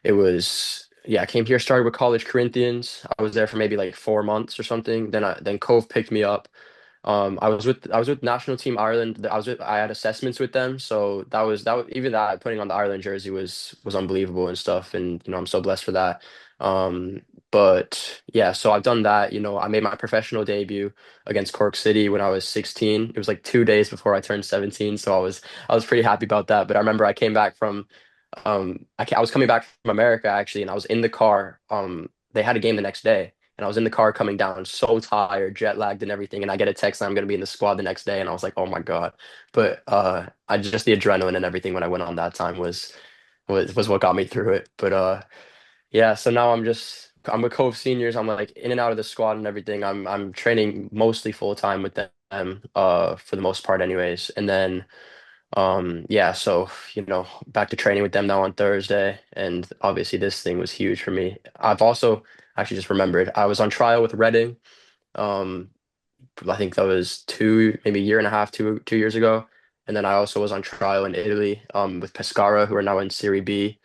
It was yeah, I came here, started with College Corinthians. I was there for maybe like 4 months or something. Then Cobh picked me up. I was with national team Ireland. I had assessments with them, so that was even that putting on the Ireland jersey was unbelievable and stuff. And I'm so blessed for that. But yeah, so I've done that. I made my professional debut against Cork City when I was 16. It was like 2 days before I turned 17, so I was pretty happy about that. But I remember I came back from I was coming back from America actually, and I was in the car. They had a game the next day. And I was in the car coming down, so tired, jet lagged and everything. And I get a text that I'm going to be in the squad the next day. And I was like, oh my God. But I just the adrenaline and everything when I went on that time was what got me through it. But yeah, so now I'm with Cove Seniors. I'm like in and out of the squad and everything. I'm training mostly full time with them, for the most part anyways. And then yeah, so back to training with them now on Thursday, and obviously this thing was huge for me. I've also actually just remembered I was on trial with Reading. Um, I think that was maybe a year and a half, 2 years ago, and then I also was on trial in Italy with Pescara, who are now in Serie B.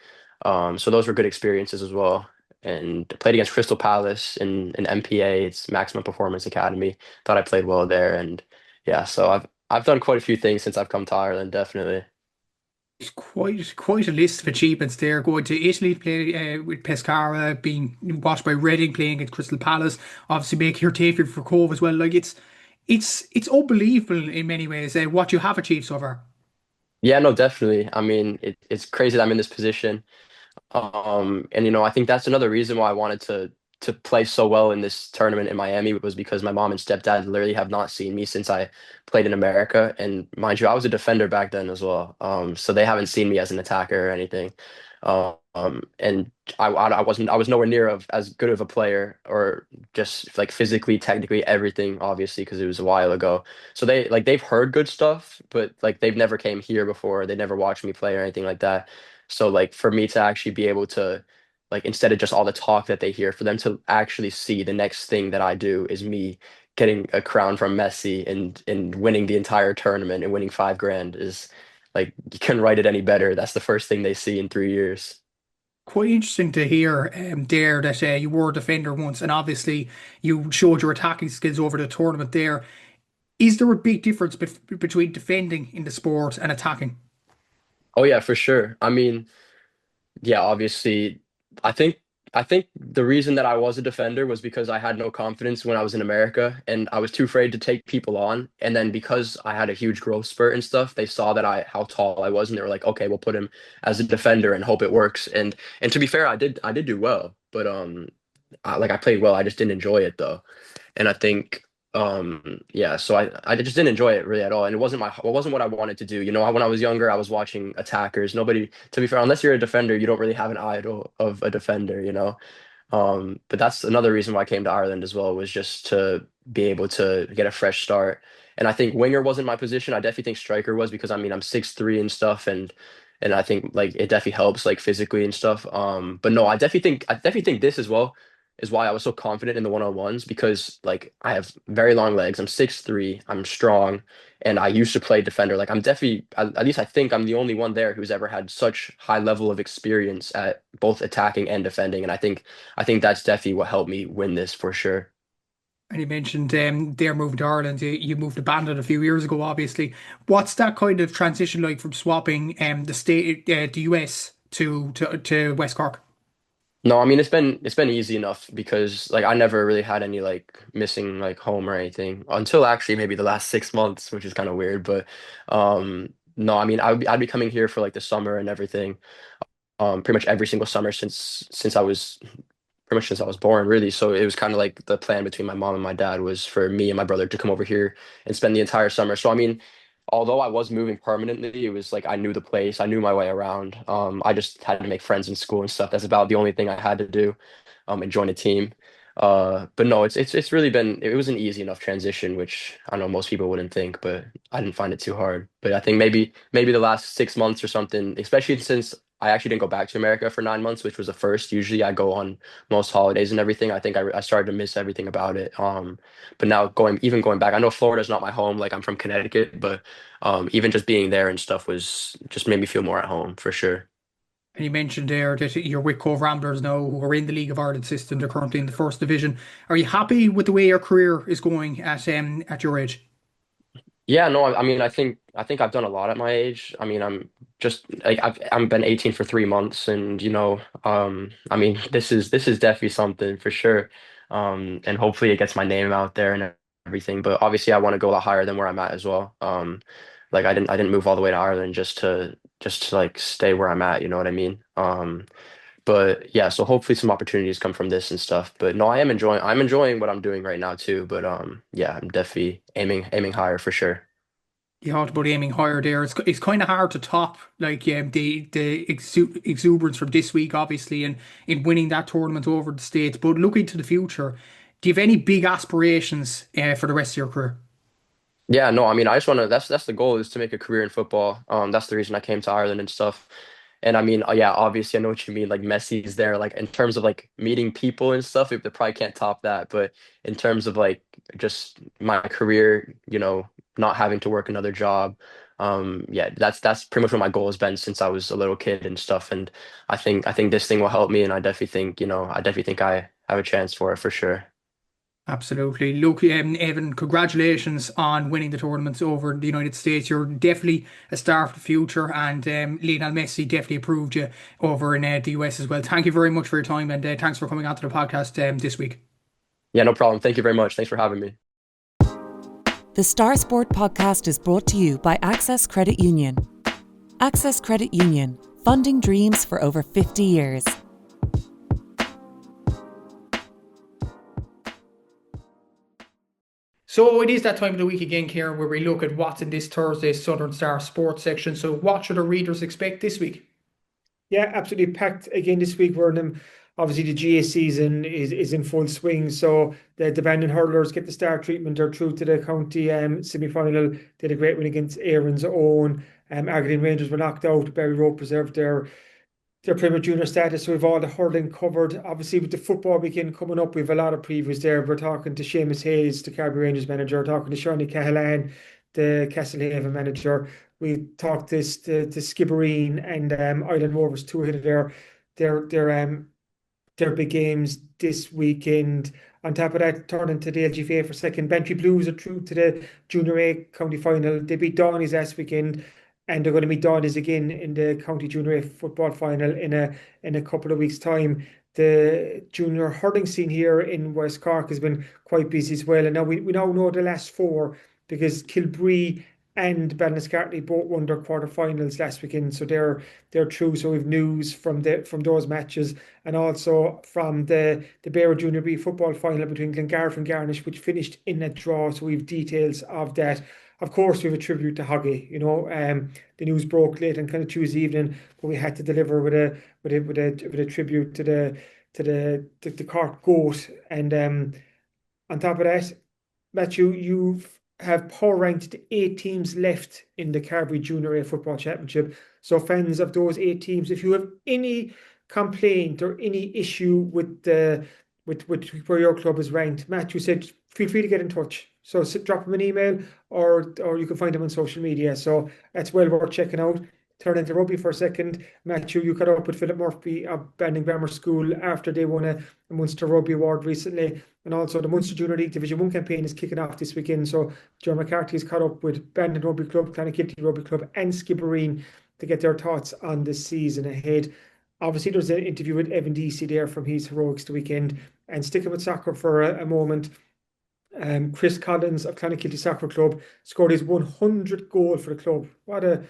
So those were good experiences as well. And played against Crystal Palace in MPA, it's Maximum Performance Academy. Thought I played well there, and yeah, so I've done quite a few things since I've come to Ireland, definitely. It's quite a list of achievements there. Going to Italy to play with Pescara, being watched by Reading, playing at Crystal Palace, obviously making your debut for Cove as well. Like it's unbelievable in many ways what you have achieved so far. Yeah, no, definitely. I mean, it's crazy that I'm in this position. And I think that's another reason why I wanted to play so well in this tournament in Miami was because my mom and stepdad literally have not seen me since I played in America. And mind you, I was a defender back then as well. So they haven't seen me as an attacker or anything. And I was nowhere near of as good of a player or just like physically, technically, everything, obviously, because it was a while ago. So they've heard good stuff, but like they've never came here before. They never watched me play or anything like that. So like for me to actually be able to like instead of just all the talk that they hear, for them to actually see the next thing that I do is me getting a crown from Messi and winning the entire tournament and winning 5 grand is like you couldn't write it any better. That's the first thing they see in 3 years. Quite interesting to hear there that you were a defender once, and obviously you showed your attacking skills over the tournament there. Is there a big difference between defending in the sport and attacking? Oh yeah, for sure. I mean, yeah, obviously, I think I think the reason that I was a defender was because I had no confidence when I was in America and I was too afraid to take people on. And then because I had a huge growth spurt and stuff, they saw that I how tall I was and they were like, okay, we'll put him as a defender and hope it works. And to be fair, I did do well, but I played well. I just didn't enjoy it though. And I think yeah, so I just didn't enjoy it really at all. And it wasn't what I wanted to do. You know, when I was younger, I was watching attackers. Nobody, to be fair, unless you're a defender, you don't really have an idol of a defender, you know. But that's another reason why I came to Ireland as well, was just to be able to get a fresh start. And I think winger wasn't my position. I definitely think striker was, because I mean I'm 6'3" and stuff, and I think like it definitely helps like physically and stuff. But no, I definitely think this as well is why I was so confident in the one-on-ones, because like I have very long legs. I'm 6'3", I'm strong, and I used to play defender. Like I'm definitely, at least I think I'm the only one there who's ever had such high level of experience at both attacking and defending. And I think that's definitely what helped me win this for sure. And you mentioned their move to Ireland. You moved to Bandon a few years ago, obviously. What's that kind of transition like from swapping the US to West Cork? No, I mean it's been easy enough, because like I never really had any like missing like home or anything until actually maybe the last 6 months, which is kind of weird. But no, I mean I'd be coming here for like the summer and everything. Pretty much every single summer since I was pretty much since I was born, really. So it was kind of like the plan between my mom and my dad was for me and my brother to come over here and spend the entire summer. So I mean, although I was moving permanently, it was like I knew the place, I knew my way around. I just had to make friends in school and stuff. That's about the only thing I had to do, and join a team. But no, it's really been, it was an easy enough transition, which I know most people wouldn't think, but I didn't find it too hard. But I think maybe the last 6 months or something, especially since I actually didn't go back to America for 9 months, which was a first. Usually I go on most holidays and everything. I think I started to miss everything about it. But now going back, I know Florida's not my home, like I'm from Connecticut, but even just being there and stuff was just made me feel more at home for sure. And you mentioned there that you're with Cobh Ramblers now, who are in the League of Ireland system. They're currently in the first division. Are you happy with the way your career is going at your age? Yeah, no, I mean, I think I've done a lot at my age. I mean, I'm just like I'm been 18 for 3 months, and I mean, this is definitely something for sure. And hopefully it gets my name out there and everything. But obviously, I want to go a lot higher than where I'm at as well. Like I didn't move all the way to Ireland just to like stay where I'm at. You know what I mean? But yeah, so hopefully some opportunities come from this and stuff. But no, I'm enjoying what I'm doing right now too. But yeah, I'm definitely aiming higher for sure. You talked about aiming higher there. It's kind of hard to top like the exuberance from this week, obviously, and in winning that tournament over the States. But looking to the future, do you have any big aspirations for the rest of your career? Yeah, no, I mean, I just want to. That's the goal, is to make a career in football. That's the reason I came to Ireland and stuff. And I mean, yeah, obviously, I know what you mean. Like Messi's there, like in terms of like meeting people and stuff, they probably can't top that. But in terms of like just my career, not having to work another job, yeah, that's pretty much what my goal has been since I was a little kid and stuff. And I think this thing will help me, and I definitely think I have a chance for it for sure. Absolutely. Look, Evan, congratulations on winning the tournaments over in the United States. You're definitely a star for the future, and Lionel Messi definitely approved you over in the US as well. Thank you very much for your time, and thanks for coming onto the podcast this week. Yeah, no problem. Thank you very much. Thanks for having me. The Star Sport podcast is brought to you by Access Credit Union. Access Credit Union, funding dreams for over 50 years. So it is that time of the week again, Kieran, where we look at what's in this Thursday's Southern Star Sports section. So what should our readers expect this week? Yeah, absolutely packed again this week. We're in obviously the GA season is in full swing. So the Bandon hurlers get the star treatment. They're through to the county semi-final. Did a great win against Aaron's own. Argentinian Rangers were knocked out. Barry Road preserved their Premier Junior status. So we've all the hurling covered. Obviously, with the football weekend coming up, we've a lot of previews there. We're talking to Seamus Hayes, the Carbery Rangers manager, talking to Shawnee Cahalan, the Castlehaven manager. We talked this to Skibbereen and Island Rovers, two ahead of their big games this weekend. On top of that, turning to the LGFA for second. Bantry Blues are through to the Junior A county final. They beat Downey's last weekend. and they're going to meet Donis again in the County Junior A football final in a couple of weeks' time. The junior hurling scene here in West Cork has been quite busy as well, and now we now know the last four because Kilbree and Ballinascartney both won their quarterfinals last weekend, so they're through. So we've news from those matches, and also from the Beara Junior B football final between Glengarriff and Garnish, which finished in a draw. So we've details of that. Of course, we have a tribute to Hoggy. The news broke late on kind of Tuesday evening, but we had to deliver with a tribute to the Cork GOAT. And on top of that, Matthew, you have power ranked 8 teams left in the Carbery Junior A Football Championship. So fans of those 8 teams, if you have any complaint or any issue with where your club is ranked, Matthew said, feel free to get in touch. So drop him an email or you can find him on social media. So that's well worth checking out. Turn into rugby for a second. Matthew, you caught up with Philip Murphy of Bandon Grammar School after they won a Munster Rugby Award recently. And also the Munster Junior League Division 1 campaign is kicking off this weekend. So John McCarthy has caught up with Bandon Rugby Club, Clonakilty Rugby Club and Skibbereen to get their thoughts on the season ahead. Obviously, there's an interview with Evan Deasy there from his heroics the weekend. And sticking with soccer for a moment, Chris Collins of Clonakilty Soccer Club scored his 100th goal for the club. What a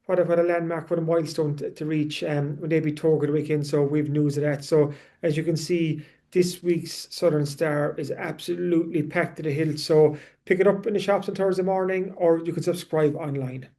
landmark, what a milestone to reach when they beat Togo the weekend. So we've news of that. So as you can see, this week's Southern Star is absolutely packed to the hilt. So pick it up in the shops on Thursday morning, or you can subscribe online.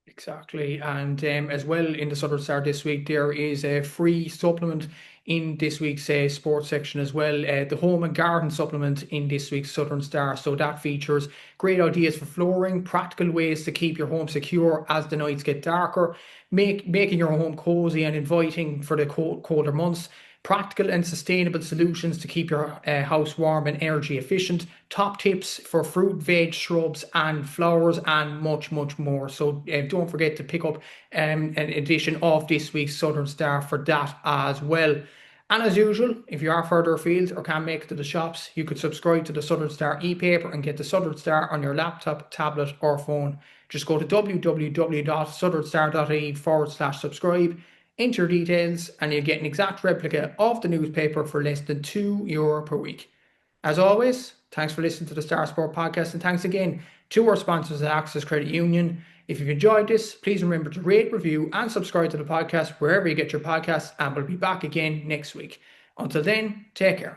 Exactly. And as well, in the Southern Star this week, there is a free supplement in this week's sports section as well. The home and garden supplement in this week's Southern Star. So that features great ideas for flooring, practical ways to keep your home secure as the nights get darker, making your home cozy and inviting for the colder months, practical and sustainable solutions to keep your house warm and energy efficient, top tips for fruit, veg, shrubs and flowers, and much, much more. So don't forget to pick up an edition of this week's Southern Star for that as well. And as usual, if you are further afield or can't make it to the shops, you could subscribe to the Southern Star e-paper and get the Southern Star on your laptop, tablet or phone. Just go to www.southernstar.ie/subscribe, enter your details, and you'll get an exact replica of the newspaper for less than €2 per week. As always, thanks for listening to the Star Sport Podcast, and thanks again to our sponsors at Access Credit Union. If you've enjoyed this, please remember to rate, review and subscribe to the podcast wherever you get your podcasts, and we'll be back again next week. Until then, take care.